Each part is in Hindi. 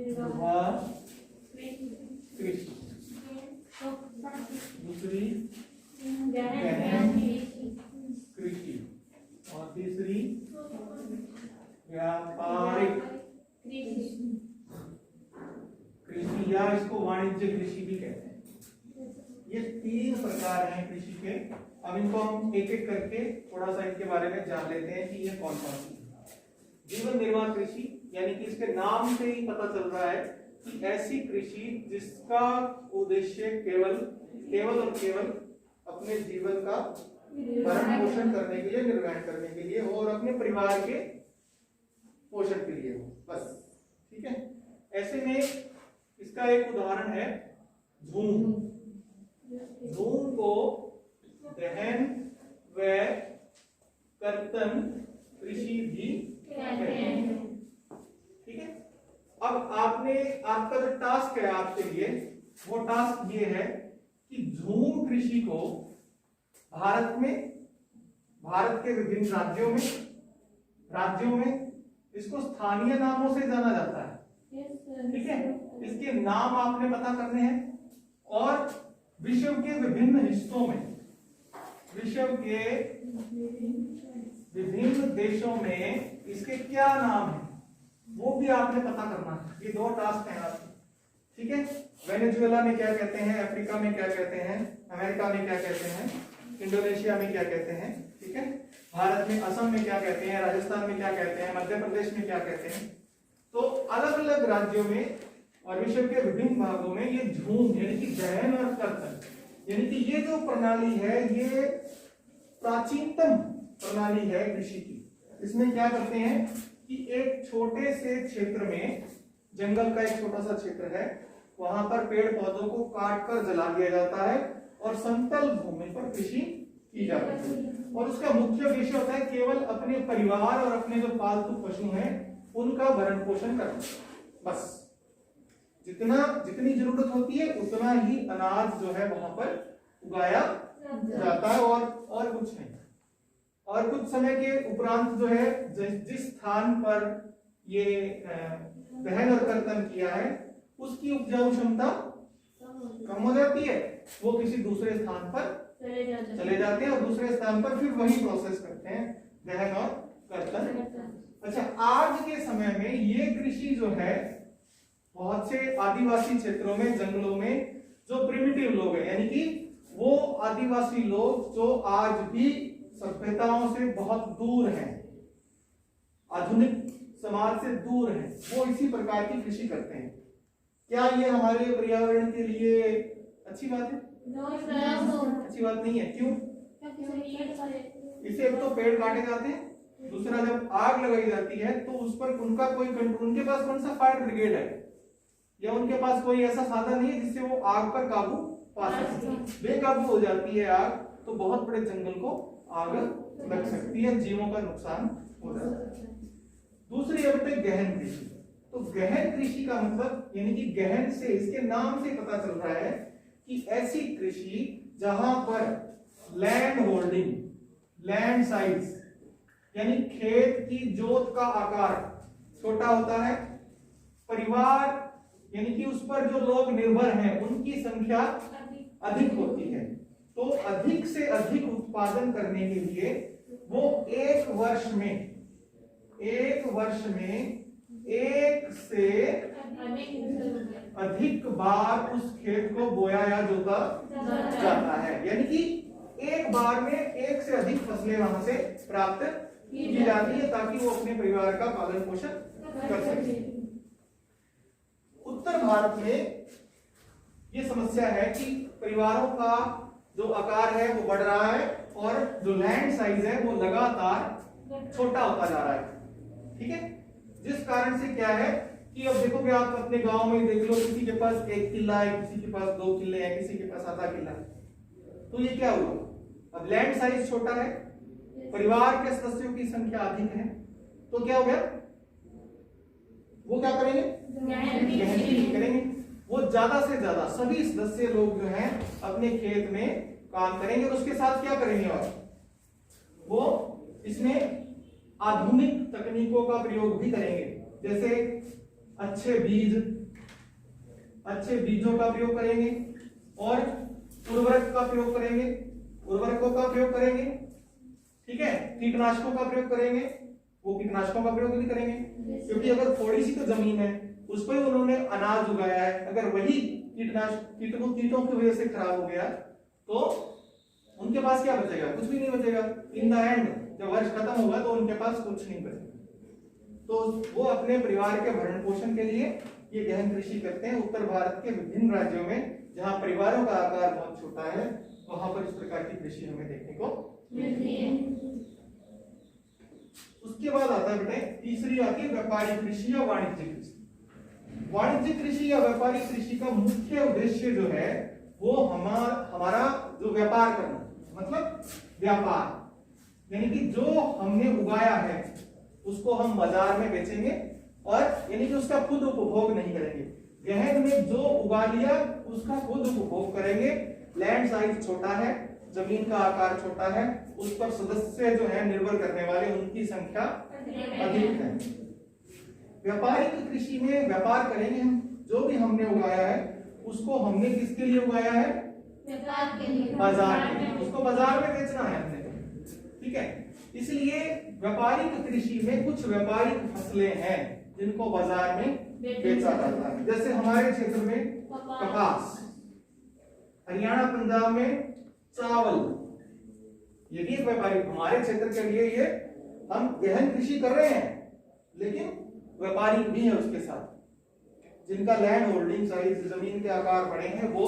निर्वाह कृषि, दूसरी गहन कृषि और तीसरी व्यापारिक कृषि या इसको वाणिज्य कृषि भी कहते हैं। ये तीन प्रकार हैं कृषि के। अब इनको हम एक एक करके थोड़ा सा इनके बारे में जान लेते हैं कि ये कौन कौन सी। जीवन निर्वाह कृषि यानी कि इसके नाम से ही पता चल रहा है कि ऐसी कृषि जिसका उद्देश्य केवल और केवल अपने जीवन का भरण पोषण करने के लिए, निर्वाह करने के लिए हो और अपने परिवार के पोषण के लिए हो, बस। ठीक है। ऐसे में इसका एक उदाहरण है झूम। झूम को गहन व कर्तन कृषि भी कहते हैं। ठीक है। अब आपका जो टास्क है आपके लिए, वो टास्क ये है कि झूम कृषि को भारत के विभिन्न राज्यों में इसको स्थानीय नामों से जाना जाता है। ठीक है। इसके नाम आपने पता करने हैं और विश्व के विभिन्न हिस्सों में, विश्व के विभिन्न देशों में इसके क्या नाम है वो भी आपने पता करना है। ये दो टास्क हैं आपके। ठीक है। वेनेजुएला में क्या कहते हैं, अफ्रीका में क्या कहते हैं, अमेरिका में क्या कहते हैं, इंडोनेशिया में क्या कहते हैं। ठीक है। भारत में असम में क्या कहते हैं, राजस्थान में क्या कहते हैं, मध्य प्रदेश में क्या कहते हैं। तो अलग अलग राज्यों में और विश्व के विभिन्न भागों में ये झूम यानी कि गहन और कर्तन यानी कि ये जो प्रणाली है ये प्राचीनतम प्रणाली है कृषि की। इसमें क्या करते हैं कि एक छोटे से क्षेत्र में, जंगल का एक छोटा सा क्षेत्र है, वहां पर पेड़ पौधों को काट कर जला दिया जाता है और समतल भूमि पर कृषि की जाती है। और उसका मुख्य उद्देश्य होता है केवल अपने परिवार और अपने जो पालतू पशु हैं उनका भरण पोषण करना, बस। जितनी जरूरत होती है उतना ही अनाज जो है वहां पर उगाया जाता है और कुछ नहीं। और कुछ समय के उपरांत जो है जिस स्थान पर ये गहन और कर्तन किया है उसकी उपजाऊ क्षमता कम हो जाती है, वो किसी दूसरे स्थान पर चले जाते हैं और दूसरे स्थान पर फिर वही प्रोसेस करते हैं, गहन और कर्तन। अच्छा, आज के समय में ये कृषि जो है बहुत से आदिवासी क्षेत्रों में, जंगलों में जो प्रिमिटिव लोग हैं, यानी कि वो आदिवासी लोग जो आज भी सभ्यताओं से बहुत दूर हैं, आधुनिक समाज से दूर हैं, वो इसी प्रकार की कृषि करते हैं। क्या ये हमारे पर्यावरण के लिए अच्छी बात है? अच्छी बात नहीं है। क्यों? इससे एक तो पेड़ काटे जाते हैं, दूसरा जब आग लगाई जाती है तो उस पर उनका कोई कंट्रोल, उनके पास कौन सा फायर ब्रिगेड है या उनके पास कोई ऐसा साधन नहीं है जिससे वो आग पर काबू पा सके। बेकाबू हो जाती है आग तो बहुत बड़े जंगल को आग लग सकती है, जीवों का नुकसान हो जाता है। दूसरी अब तक गहन कृषि। तो गहन कृषि का मतलब यानी कि गहन से, इसके नाम से पता चल रहा है कि ऐसी कृषि जहां पर लैंड होल्डिंग, लैंड साइज यानी खेत की जोत का आकार छोटा होता है, परिवार यानी कि उस पर जो लोग निर्भर हैं उनकी संख्या अधिक होती है। तो अधिक से अधिक उत्पादन करने के लिए वो एक वर्ष में एक से अधिक बार उस खेत को बोया या जोता जाता है, यानी कि एक बार में एक से अधिक फसलें वहां से प्राप्त की जाती है ताकि वो अपने परिवार का पालन पोषण कर सके। उत्तर भारत में ये समस्या है कि परिवारों का जो आकार है वो बढ़ रहा है और जो लैंड साइज है वो लगातार छोटा होता जा रहा है। ठीक है। जिस कारण से क्या है कि अब देखोगे आप अपने गांव में देख लो, किसी के पास 1 किला है, किसी के पास 2 किले हैं, किसी के पास आधा किला है। तो ये क्या हुआ? अब लैंड साइज छोटा है, परिवार के सदस्यों की संख्या अधिक है, तो क्या हो गया? वो क्या करेंगे? गहन करेंगे। वो ज्यादा से ज्यादा सभी सदस्य लोग जो हैं अपने खेत में काम करेंगे और उसके साथ क्या करेंगे? और वो इसमें आधुनिक तकनीकों का प्रयोग भी करेंगे, जैसे अच्छे बीज, अच्छे बीजों का प्रयोग करेंगे और उर्वरक का प्रयोग करेंगे, उर्वरकों का प्रयोग करेंगे, ठीक है, कीटनाशकों का प्रयोग करेंगे, वो कीटनाशकों का प्रयोग भी करेंगे, क्योंकि अगर थोड़ी सी तो जमीन है उस पर उन्होंने अनाज उगाया है, अगर वही कीटों की वजह से खराब हो गया तो उनके पास क्या बचेगा? कुछ भी नहीं बचेगा। इन द एंड जब वर्ष खत्म होगा तो उनके पास कुछ नहीं बचेगा। तो वो अपने परिवार के भरण पोषण के लिए ये गहन कृषि करते हैं। उत्तर भारत के विभिन्न राज्यों में जहाँ परिवारों का आकार बहुत छोटा है वहां पर इस प्रकार की कृषि हमें देखने को मिलती है। उसके बाद आता है बेटे तीसरी आती है व्यापारिक कृषि या वाणिज्यिक कृषि। वाणिज्यिक कृषि या व्यापारिक कृषि का मुख्य उद्देश्य जो है वो हमारा जो व्यापार करना, मतलब व्यापार, यानी कि जो हमने उगाया है उसको हम बाजार में बेचेंगे और यानी कि उसका खुद उपभोग नहीं करेंगे। गहन में जो उगा लिया उसका खुद उपभोग करेंगे। लैंड साइज छोटा है, जमीन का आकार छोटा है, उस पर सदस्य जो है निर्भर करने वाले उनकी संख्या अधिक है। व्यापारिक कृषि में व्यापार करेंगे हम, जो भी हमने उगाया है उसको हमने किसके लिए उगाया है? व्यापार के लिए, बाजार के लिए, उसको बाजार में बेचना है हमने, ठीक है। इसलिए व्यापारिक कृषि में कुछ व्यापारिक फसलें हैं जिनको बाजार में बेचा जाता है। जैसे हमारे क्षेत्र में कपास, हरियाणा पंजाब में चावल, ये भी एक व्यापारिक, हमारे क्षेत्र के लिए ये हम गहन कृषि कर रहे हैं लेकिन व्यापारिक भी है उसके साथ। जिनका लैंड होल्डिंग साइज, जमीन के आकार बड़े हैं, वो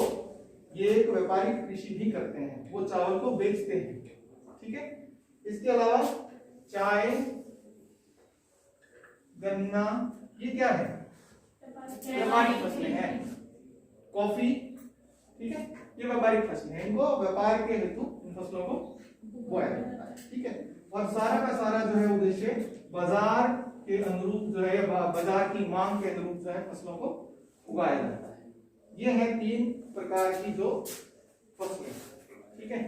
ये एक व्यापारिक कृषि भी करते हैं, वो चावल को बेचते हैं, ठीक है। इसके अलावा चाय, गन्ना, ये क्या है? व्यापारिक फसलें हैं। कॉफी, ठीक है, ये व्यापारिक फसलें हैं। इनको व्यापार के हेतु इन फसलों को बोया जाता है, ठीक है। और सारा का सारा जो है उद्देश्य बाजार के अनुरूप जो है, बाजार की मांग के अनुरूप जो है फसलों को उगाया जाता है। ये है 3 प्रकार की जो फसलें, ठीक है।